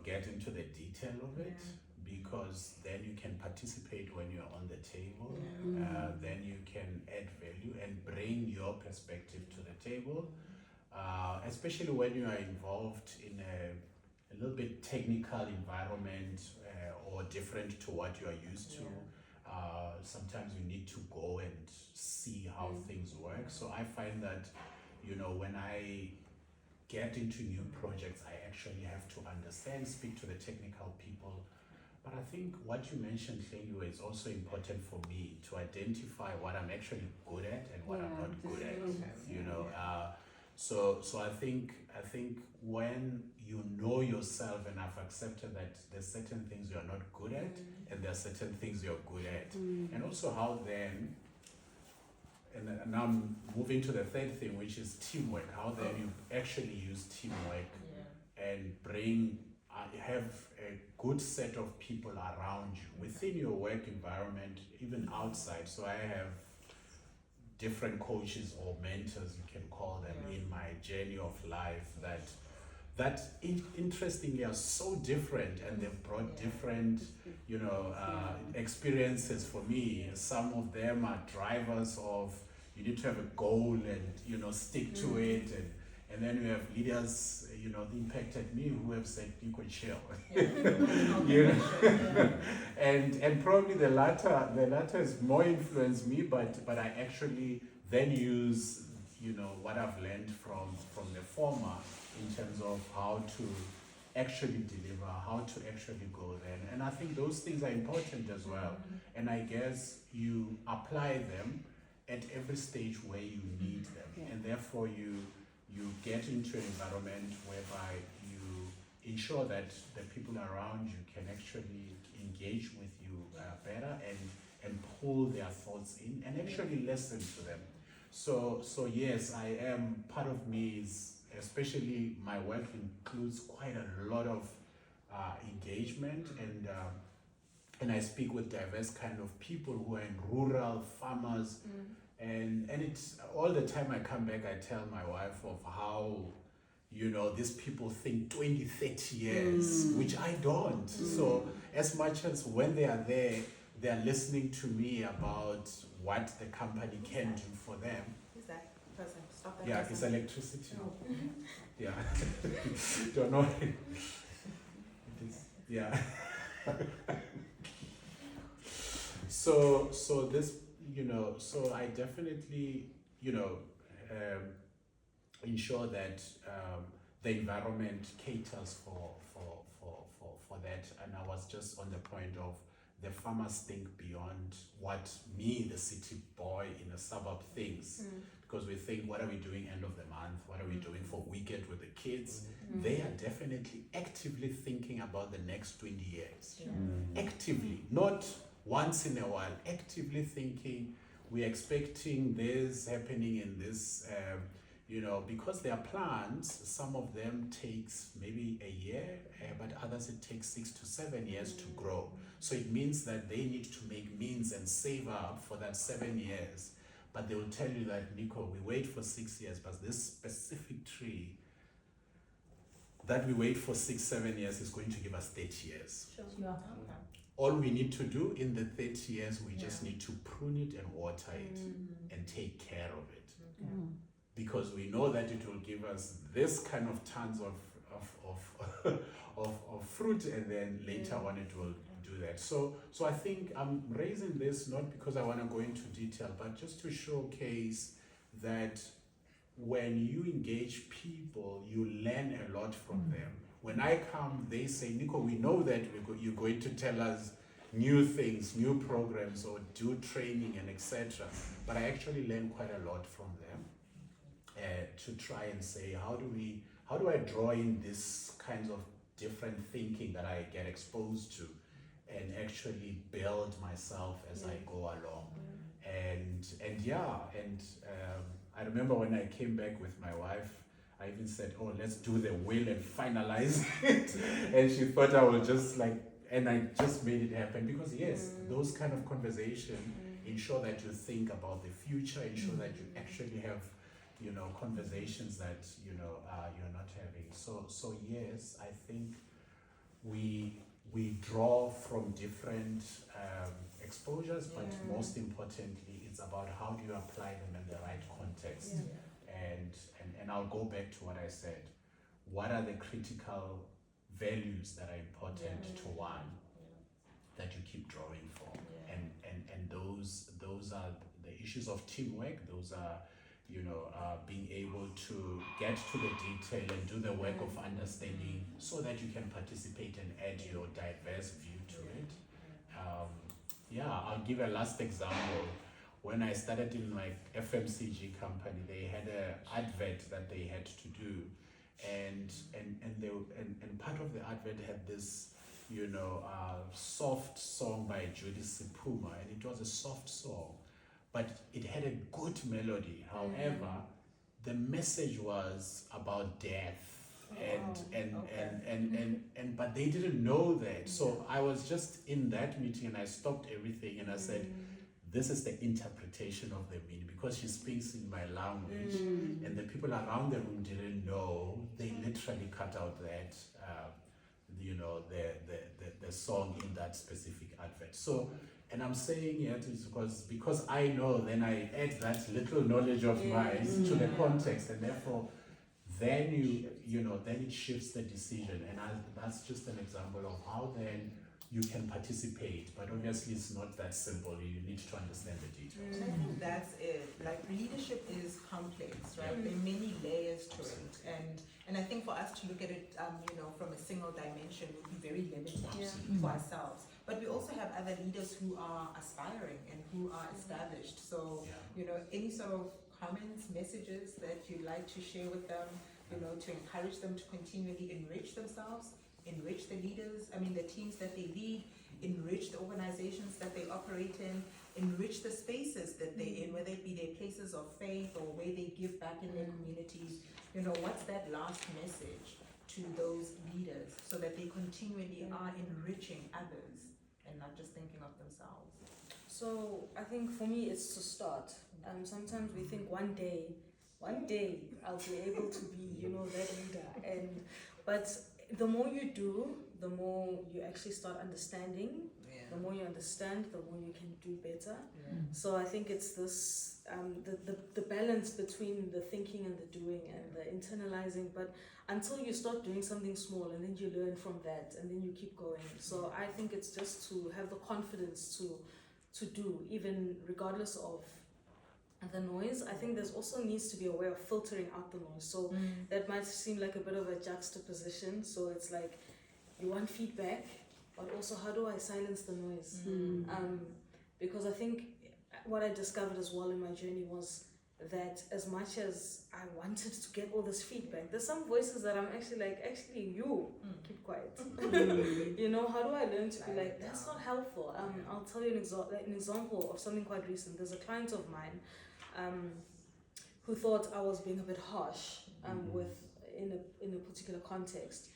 get into the detail of it, because then you can participate when you're on the table. Then you can add value and bring your perspective to the table, especially when you are involved in a little bit technical environment, or different to what you are used to. Sometimes you need to go and see how things work. So I find that when I get into new projects, I actually have to understand, speak to the technical people. But I think what you mentioned, Cleo, is also important for me to identify what I'm actually good at and what I'm not good at. So I think when you know yourself and have accepted that there's certain things you're not good at and there are certain things you're good at, and also how then. And now I'm moving to the third thing, which is teamwork. How then you actually use teamwork and have a good set of people around you within your work environment, even outside. So I have different coaches or mentors, you can call them, in my journey of life that interestingly are so different, and they've brought different experiences for me. Some of them are drivers of you need to have a goal and stick to it, and then we have leaders that impacted me who have said you could chill. And probably the latter has more influenced me, but I actually then use what I've learned from the former in terms of how to actually deliver, how to actually go there. And I think those things are important as well. And I guess you apply them at every stage where you need them. And therefore you get into an environment whereby you ensure that the people around you can actually engage with you better and pull their thoughts in and actually listen to them. So yes, I am, part of me is, especially my work includes quite a lot of engagement, and I speak with diverse kind of people who are in rural farmers, and it's all the time I come back, I tell my wife of how these people think 20, 30 years, which I don't. So as much as when they are there, they are listening to me about what the company can do for them. Who's that person? Stop that. Yeah, person. it's electricity. Yeah. Don't know. It is. Yeah. So this, so I definitely, ensure that the environment caters for that. And I was just on the point of the farmers think beyond what me, the city boy in a suburb, thinks. Because we think, what are we doing end of the month? What are we doing for weekend with the kids? They are definitely actively thinking about the next 20 years. Actively, not once in a while, actively thinking, we're expecting this happening in this, because their plans, some of them takes maybe a year, but others it takes 6 to 7 years to grow. So it means that they need to make means and save up for that 7 years. but they will tell you that, Nico, we wait for 6 years, but this specific tree that we wait for 6-7 years is going to give us 30 years. Sure. All we need to do in the 30 years, we just need to prune it and water it and take care of it. Because we know that it will give us this kind of tons of fruit, and then later on it will do that. So I think I'm raising this not because I want to go into detail, but just to showcase that when you engage people, you learn a lot from them. When I come, they say, Nico, we know that you're going to tell us new things, new programs, or do training and etc. But I actually learn quite a lot from them to try and say, how do I draw in this kinds of different thinking that I get exposed to and actually build myself as I go along. I remember when I came back with my wife, I even said, oh, let's do the will and finalize it. And she thought I would just and I just made it happen because those kind of conversation ensure that you think about the future, ensure that you actually have, conversations that, you're not having. So yes, I think we draw from different exposures, but most importantly, it's about how do you apply them in the right context. And I'll go back to what I said. What are the critical values that are important to one that you keep drawing from? And those are the issues of teamwork. Those are being able to get to the detail and do the work of understanding so that you can participate and add your diverse view to it. I'll give a last example. When I started in my FMCG company, they had an advert that they had to do, and part of the advert had this soft song by Judy Sipuma, and it was a soft song, but it had a good melody. However, the message was about death, but they didn't know that. So I was just in that meeting and I stopped everything and I said, this is the interpretation of the meaning, because she speaks in my language, and the people around the room didn't know. They literally cut out that the song in that specific advert. So, and I'm saying it is because I know, then I add that little knowledge of mine to the context, and therefore then then it shifts the decision. And that's just an example of how then you can participate, but obviously it's not that simple. You need to understand the details. I think that's it. Like, leadership is complex, right? There are many layers to it, and I think for us to look at it, from a single dimension would be very limiting for ourselves. But we also have other leaders who are aspiring and who are established. So, any sort of comments, messages that you'd like to share with them, to encourage them to continually enrich themselves, enrich the leaders, the teams that they lead, enrich the organizations that they operate in, enrich the spaces that they're in, whether it be their places of faith or where they give back in their communities. What's that last message to those leaders so that they continually are enriching others and not just thinking of themselves? So I think for me it's to start. Sometimes we think one day I'll be able to be, that leader. But the more you do, the more you actually start understanding. The more you understand, the more you can do better. So I think it's this, the balance between the thinking and the doing and the internalizing. But until you start doing something small and then you learn from that and then you keep going. So I think it's just to have the confidence to do, even regardless of the noise. I think there's also needs to be a way of filtering out the noise. So that might seem like a bit of a juxtaposition. So it's like you want feedback, but also how do I silence the noise? Because I think what I discovered as well in my journey was that as much as I wanted to get all this feedback, there's some voices that I'm actually like, you keep quiet. How do I learn to be like, that's not helpful? I'll tell you an example of something quite recent. There's a client of mine who thought I was being a bit harsh in a particular context.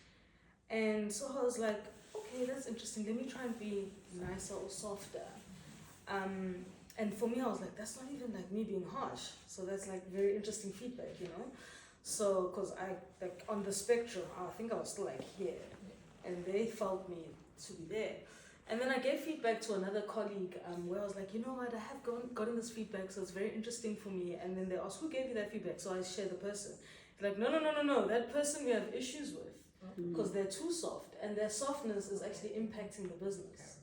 And so I was like, okay, that's interesting. Let me try and be nicer or softer. And for me, I was like, that's not even like me being harsh. So that's like very interesting feedback, you know? So, because I, like on the spectrum, I think I was still like here. And they felt me to be there. And then I gave feedback to another colleague where I was like, you know what, I have gotten this feedback, so it's very interesting for me. And then they asked, who gave you that feedback? So I share the person. They're like, no, that person we have issues with because they're too soft. And their softness is actually impacting the business.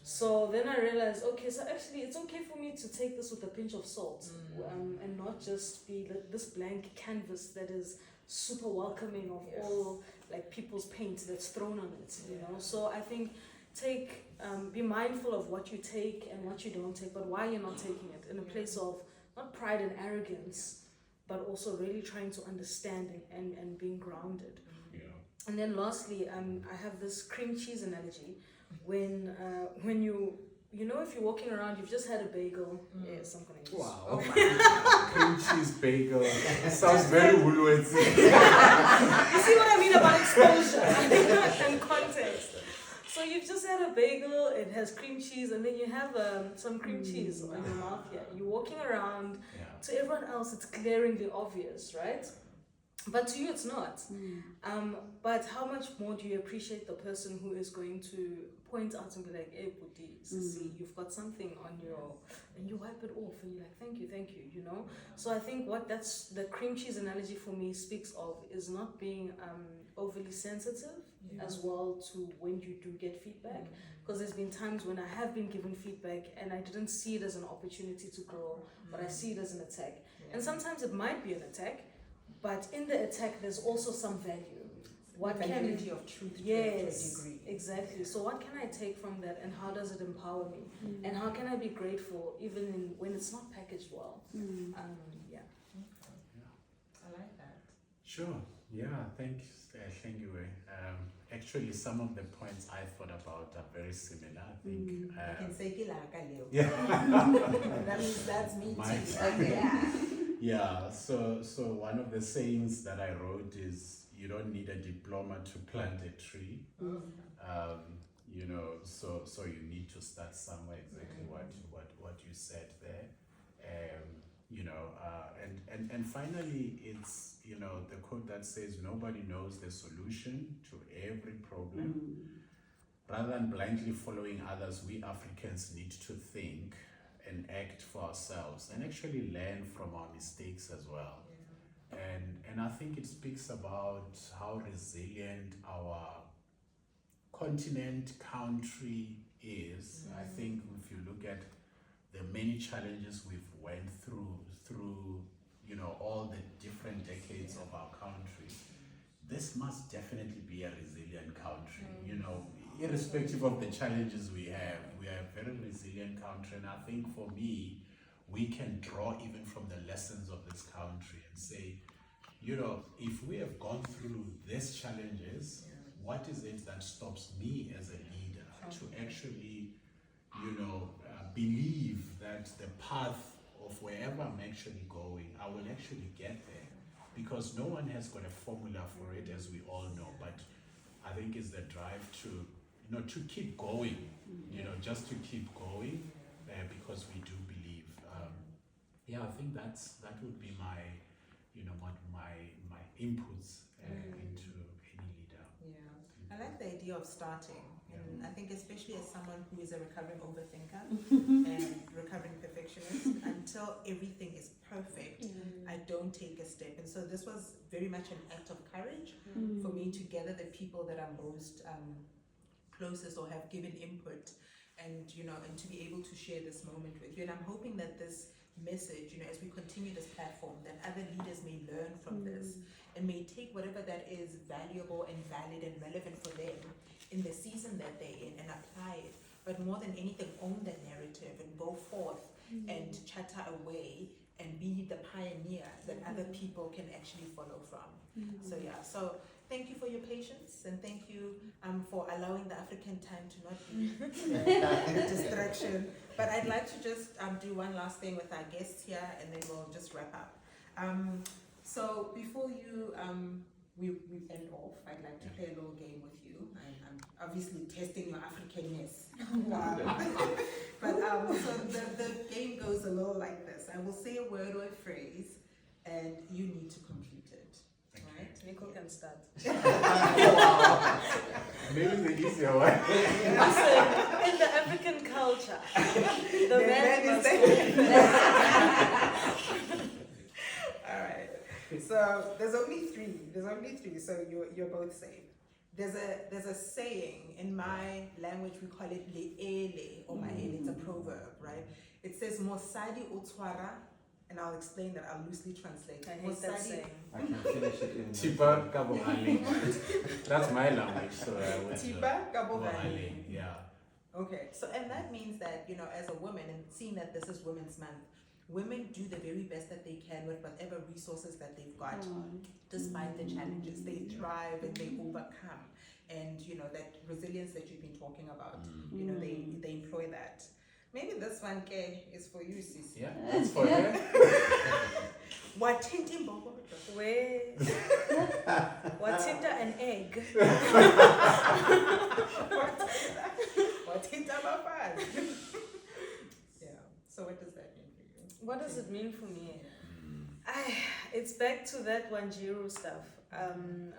So then I realized, okay, so actually it's okay for me to take this with a pinch of salt and not just be like this blank canvas that is super welcoming of all like people's paint that's thrown on it, you know. So I think be mindful of what you take and what you don't take, but why you're not taking it in a place of not pride and arrogance, but also really trying to understand and being grounded. Yeah. And then lastly, I have this cream cheese analogy. When you know, if you're walking around, you've just had a bagel. Yes, I'm gonna use. Wow. Cream cheese bagel. Sounds very Woolworths. You see what I mean about exposure and context. So you've just had a bagel, it has cream cheese, and then you have some cream cheese on your mouth here. You're walking around, to everyone else it's glaringly obvious, right? But to you it's not. But how much more do you appreciate the person who is going to point out and be like, hey, Puti, see, you've got something on your, and you wipe it off and you're like, thank you, you know? So I think that's the cream cheese analogy for me speaks of is not being overly sensitive as well to when you do get feedback. Because there's been times when I have been given feedback and I didn't see it as an opportunity to grow, but I see it as an attack. And sometimes it might be an attack, but in the attack there's also some value. What validity of truth to a degree. Exactly. So what can I take from that and how does it empower me? And how can I be grateful even when it's not packaged well? I like that. Sure. Yeah. Thank you. Actually, some of the points I thought about are very similar. I think. I can say kilaka leo. Yeah. That means that's me Mine. too. Okay. Yeah. So one of the sayings that I wrote is, you don't need a diploma to plant a tree. You know, so you need to start somewhere. Exactly what you said there. You know, and finally, it's, you know, the quote that says nobody knows the solution to every problem. Rather than blindly following others, we Africans need to think and act for ourselves and actually learn from our mistakes as well. And I think it speaks about how resilient our continent, country is. I think if you look at the many challenges we've went through, you know, all the different decades of our country, this must definitely be a resilient country. You know, irrespective of the challenges we are a very resilient country. And I think for me, we can draw even from the lessons of this country and say, you know, if we have gone through these challenges, what is it that stops me as a leader to actually, you know, believe that the path of wherever I'm actually going, I will actually get there? Because no one has got a formula for it, as we all know, but I think it's the drive to, you know, to keep going, you know, just to keep going, because we do believe. I think that would be my, you know, what my inputs into any leader. I like the idea of starting, and I think especially as someone who is a recovering overthinker and recovering perfectionist, until everything is perfect, I don't take a step. And so this was very much an act of courage for me to gather the people that are most closest or have given input, and you know, and to be able to share this moment with you. And I'm hoping that this message, you know, as we continue this platform, that other leaders may learn from this and may take whatever that is valuable and valid and relevant for them in the season that they're in and apply it. But more than anything, own the narrative and go forth and chatter away and be the pioneer that other people can actually follow from. So thank you for your patience, and thank you for allowing the African time to not be a distraction. But I'd like to just do one last thing with our guests here, and then we'll just wrap up. So before you we end off, I'd like to play a little game with you. I'm obviously testing your Africanness. But so the game goes a little like this. I will say a word or a phrase, and you need to complete it. Right? Nico can start. Wow. Maybe the easier one. Listen, in the African culture, the man is must All right. So there's only three. So you're both safe. There's a saying in my language, we call it le'ele or maele. It's a proverb, right? It says mosadi utwara, and I'll explain that. I'll loosely translate. I hate that saying. I can finish it in Tipa kabo ali. That's my language, so I would. Tipa kabo ali. Yeah. Okay, so and that means that, you know, as a woman, and seeing that this is Women's Month, women do the very best that they can with whatever resources that they've got, despite the challenges. They thrive and they overcome, and you know that resilience that you've been talking about. You know, they employ that. Maybe this one, Ke, is for you, Sisi. Yeah, that's for her. Wathinta imbokodo. Wait. Wathinta an egg. Wathinta abafazi. Yeah. So what does that mean for you? What does it mean for me? It's back to that Wanjiru stuff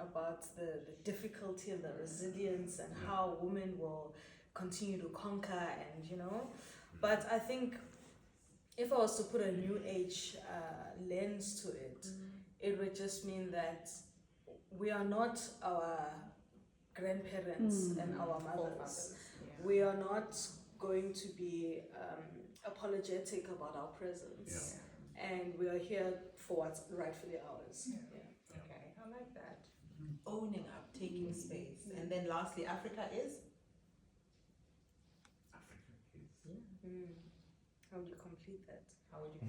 about the difficulty and the resilience and how women will continue to conquer and, you know. But I think if I was to put a new age lens to it, it would just mean that we are not our grandparents and our mothers. We are not going to be apologetic about our presence. And we are here for what's rightfully ours. Okay, I like that. Owning up, taking space. And then lastly, Africa is? How would you complete that? How would you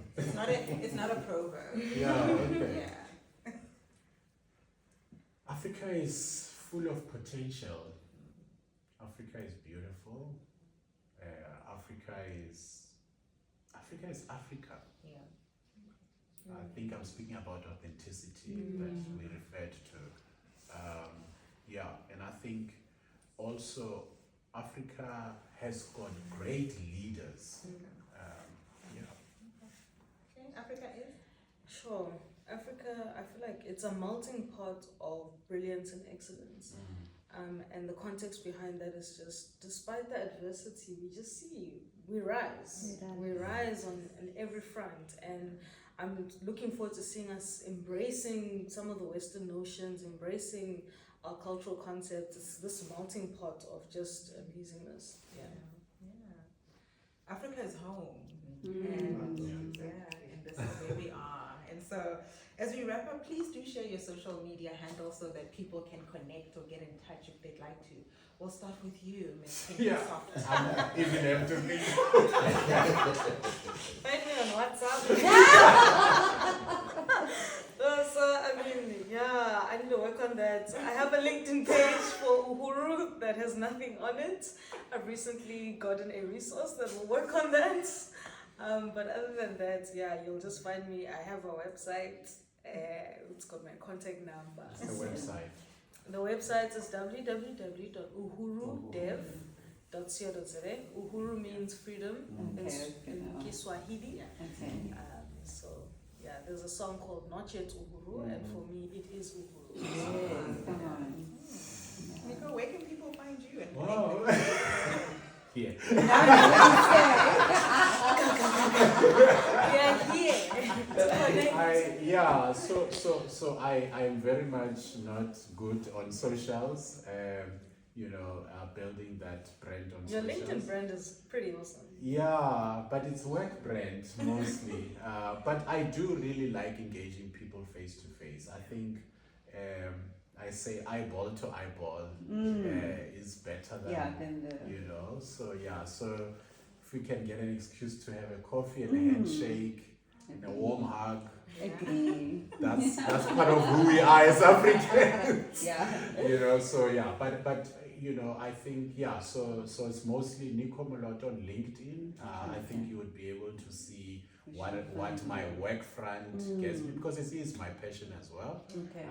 it's not a proverb. Yeah, okay. Yeah. Africa is full of potential. Africa is beautiful. Africa is Africa. Yeah. I think I'm speaking about authenticity that we referred to. And I think also Africa has got great leaders. Okay, Africa is? Sure. Africa, I feel like it's a melting pot of brilliance and excellence. And the context behind that is just, despite the adversity, we rise. We rise on every front. And I'm looking forward to seeing us embracing some of the Western notions, embracing our cultural concepts. It's this melting pot of just amazingness. Yeah. Africa is home. And this is where we are. And so as we wrap up, please do share your social media handles so that people can connect or get in touch if they'd like to. We'll start with you, Ms. Pinky Soft. Even have to think. Find me on WhatsApp. So, I need to work on that. I have a LinkedIn page for Uhuru that has nothing on it. I've recently gotten a resource that will work on that. But other than that, you'll just find me. I have a website. It's got my contact number. What's the website? The website is www.uhurudev.co.za. Uhuru means freedom in Kiswahili. There's a song called Not Yet Uhuru, and for me, it is Uhuru. Nico, where can people find you? And Wow. Here. I am very much not good on socials. Building that brand on Your socials. LinkedIn brand is pretty awesome. Yeah, but it's work brand mostly. But I do really like engaging people face to face. I think I say eyeball to eyeball is better than So if we can get an excuse to have a coffee and a handshake and a warm hug. Agree. That's part of who we are as Africans. But I think so it's mostly Nico Molot on LinkedIn. I think you would be able to see what my work front gets me, because it is my passion as well. Okay.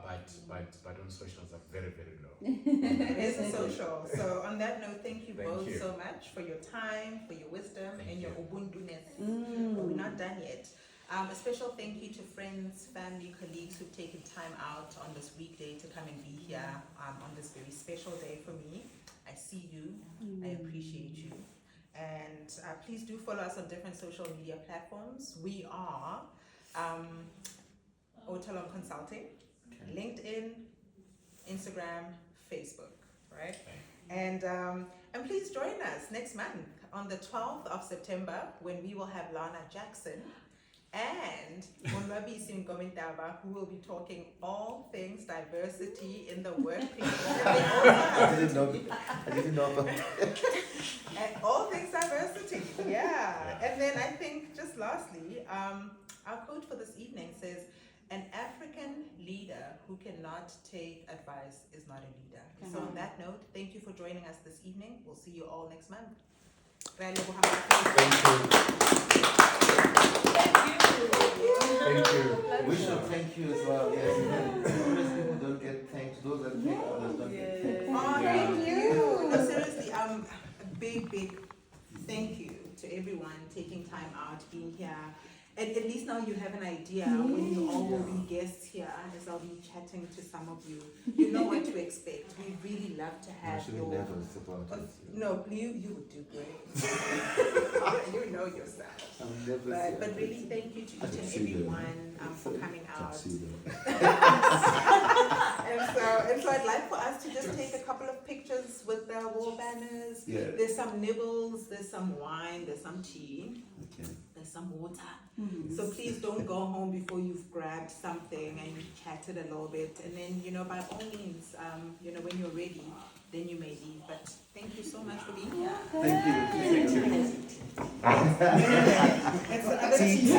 But on socials are very, very low. It is a social. So on that note, thank you Thank both you. so much for your time, for your wisdom, Thank and your you. ubuntu-ness. But we're not done yet. A special thank you to friends, family, colleagues who've taken time out on this weekday to come and be here on this very special day for me. I see you. I appreciate you. And please do follow us on different social media platforms. We are Otalon Consulting, LinkedIn, Instagram, Facebook, right? And please join us next month on the 12th of September when we will have Lana Jackson and Monwabisi Nkomentaba, who will be talking all things diversity in the workplace. I didn't know about And all things diversity, yeah. And then I think just lastly, our quote for this evening says, "An African leader who cannot take advice is not a leader." So on that note, thank you for joining us this evening. We'll see you all next month. Thank you. We should thank you as well. Yes, always people don't get thanks. Those that thank others don't get thanks. Oh, thank you. No, seriously, a big thank you to everyone taking time out, being here. At least now you have an idea when you all will be guests here, as I'll be chatting to some of you. You know what to expect. We really love to have your... No, you would do great. You know yourself. But really thank you to each and every one for coming out. And so I'd like for us to just take a couple of pictures with the wall banners. Yeah. There's some nibbles, there's some wine, there's some tea, Okay. there's some water. So please don't go home before you've grabbed something and you've chatted a little bit. And then, by all means, when you're ready, then you may leave. But thank you so much for being here. Thank you. And so other tea.